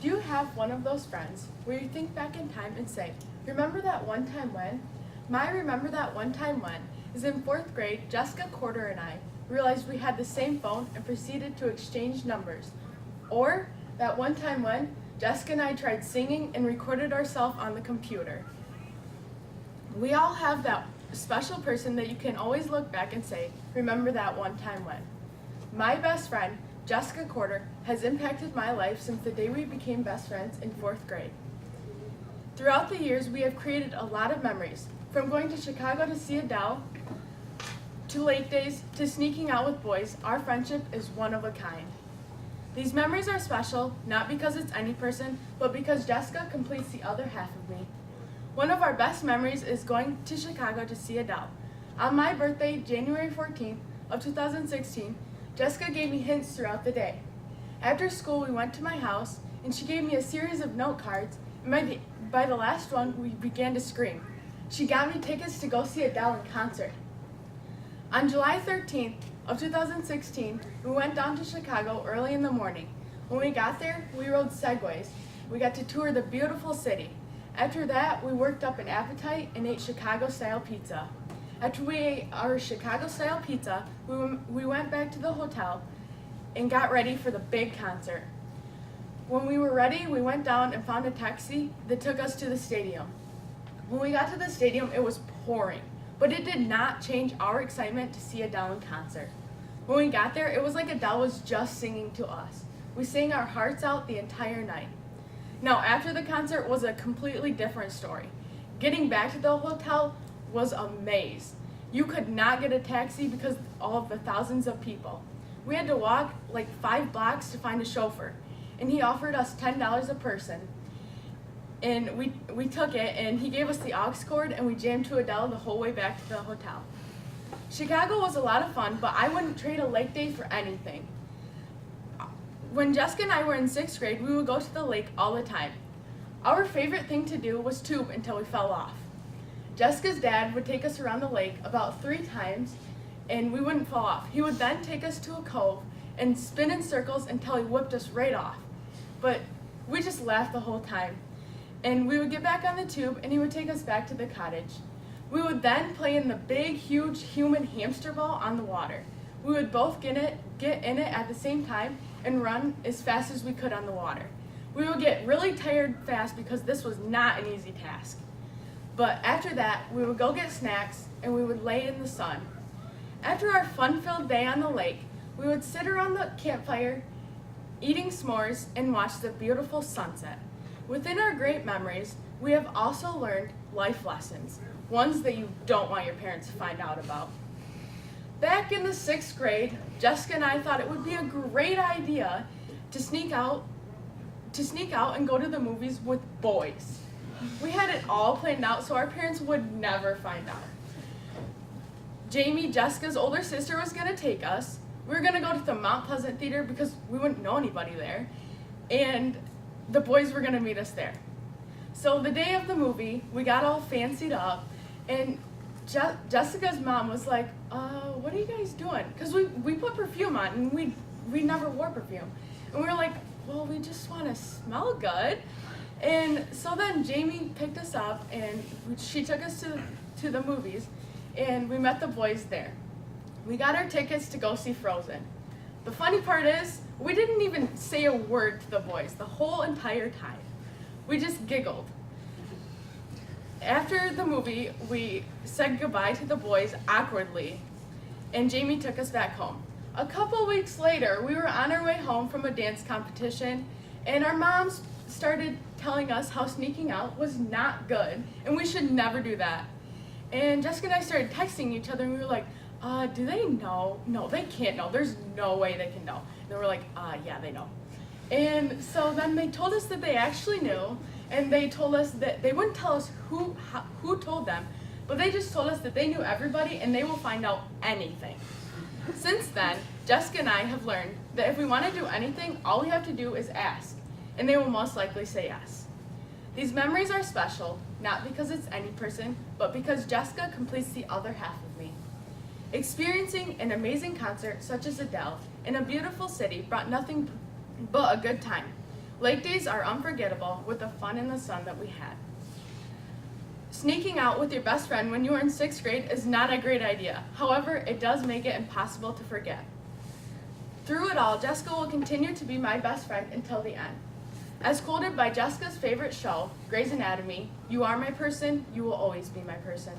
Do you have one of those friends where you think back in time and say, remember that one time when? My remember that one time when is in 4th grade, Jessica Corder and I realized we had the same phone and proceeded to exchange numbers. Or that one time when Jessica and I tried singing and recorded ourselves on the computer. We all have that special person that you can always look back and say, remember that one time when. My best friend, Jessica Corder, has impacted my life since the day we became best friends in 4th grade. Throughout the years, we have created a lot of memories, from going to Chicago to see Adele, to lake days, to sneaking out with boys. Our friendship is one of a kind. These memories are special, not because it's any person, but because Jessica completes the other half of me. One of our best memories is going to Chicago to see Adele. On my birthday, January 14th of 2016, Jessica gave me hints throughout the day. After school, we went to my house, and she gave me a series of note cards, and by the last one, we began to scream. She got me tickets to go see Adele in concert. On July 13th of 2016, we went down to Chicago early in the morning. When we got there, we rode segways. We got to tour the beautiful city. After that, we worked up an appetite and ate Chicago-style pizza. After we ate our Chicago-style pizza, we went back to the hotel and got ready for the big concert. When we were ready, we went down and found a taxi that took us to the stadium. When we got to the stadium, it was pouring, but it did not change our excitement to see Adele in concert. When we got there, it was like Adele was just singing to us. We sang our hearts out the entire night. Now, after the concert was a completely different story. Getting back to the hotel was a maze. You could not get a taxi because of all of the thousands of people. We had to walk like 5 blocks to find a chauffeur, and he offered us $10 a person. And we took it, and he gave us the aux cord, and we jammed to Adele the whole way back to the hotel. Chicago was a lot of fun, but I wouldn't trade a lake day for anything. When Jessica and I were in 6th grade, we would go to the lake all the time. Our favorite thing to do was tube until we fell off. Jessica's dad would take us around the lake about 3 times, and we wouldn't fall off. He would then take us to a cove and spin in circles until he whipped us right off. But we just laughed the whole time. And we would get back on the tube, and he would take us back to the cottage. We would then play in the big, huge human hamster ball on the water. We would both get in it at the same time and run as fast as we could on the water. We would get really tired fast because this was not an easy task. But after that, we would go get snacks, and we would lay in the sun. After our fun-filled day on the lake, we would sit around the campfire, eating s'mores, and watch the beautiful sunset. Within our great memories, we have also learned life lessons, ones that you don't want your parents to find out about. Back in the 6th grade, Jessica and I thought it would be a great idea to sneak out and go to the movies with boys. We had it all planned out so our parents would never find out. Jamie, Jessica's older sister, was going to take us. We were going to go to the Mount Pleasant Theater because we wouldn't know anybody there, and the boys were going to meet us there. So the day of the movie, we got all fancied up, and Jessica's mom was like, what are you guys doing? Because we put perfume on, and we never wore perfume. And we were like, well, we just want to smell good. And so then Jamie picked us up, and she took us to the movies, and we met the boys there. We got our tickets to go see Frozen. The funny part is, we didn't even say a word to the boys the whole entire time. We just giggled. After the movie, we said goodbye to the boys awkwardly, and Jamie took us back home. A couple weeks later, we were on our way home from a dance competition, and our moms started telling us how sneaking out was not good, and we should never do that. And Jessica and I started texting each other, and we were like, do they know? No, they can't know. There's no way they can know. And they were like, yeah, they know. And so then they told us that they actually knew, and they told us that they wouldn't tell us who told them, but they just told us that they knew everybody and they will find out anything. Since then, Jessica and I have learned that if we want to do anything, all we have to do is ask, and they will most likely say yes. These memories are special, not because it's any person, but because Jessica completes the other half of me. Experiencing an amazing concert such as Adele in a beautiful city brought nothing but a good time. Lake days are unforgettable with the fun and the sun that we had. Sneaking out with your best friend when you are in 6th grade is not a great idea. However, it does make it impossible to forget. Through it all, Jessica will continue to be my best friend until the end. As quoted by Jessica's favorite show, Grey's Anatomy, "You are my person, you will always be my person."